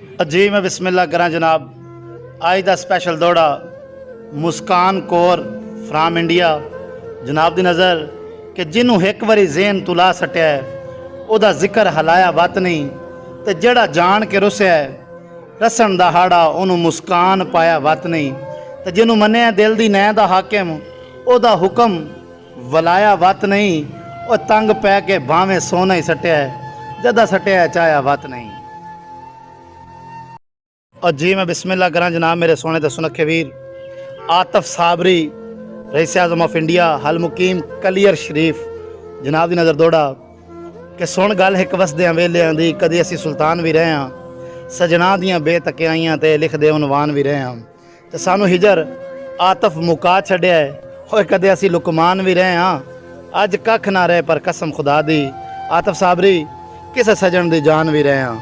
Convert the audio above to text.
जी मैं बिस्मिल्लाह करा जनाब। आज का स्पैशल दौड़ा मुस्कान कौर फ्राम इंडिया जनाब की नज़र कि जिन्हों एक बारी जेन तुला सटिया है उदा जिक्र हलाया वत नहीं, तो जड़ा जान के रुसिया है रसन दा हाड़ा उन्होंने मुस्कान पाया वत नहीं, तो जिन्हों मनिया दिल दी नैं दा हाकिम उदा हुक्म वलाया वत नहीं। और तंग पै के भावें सोना ही सटिया है जदा सटिया है चाया वत नहीं। और जी मैं बिस्मिल्लाह करा जनाब मेरे सोने तो सुनखे वीर Atif Sabri rice Azam of India हल मुकीम कलियर शरीफ जनाब की नज़र दौड़ा कि सुन गल एक वसद्या वेलिया दी कदी असी सुल्तान भी रहे हाँ सजना दियाँ बेतकियाइयाँ ते लिखदे उनवान भी रहे हाँ, तो सानू हिजर आतफ मुका छड्या है और कदे असी लुकमान भी रहे हाँ। अज कख ना रहे पर कसम खुदा दी आतफ साबरी किस सजन दी जान भी रहे हाँ।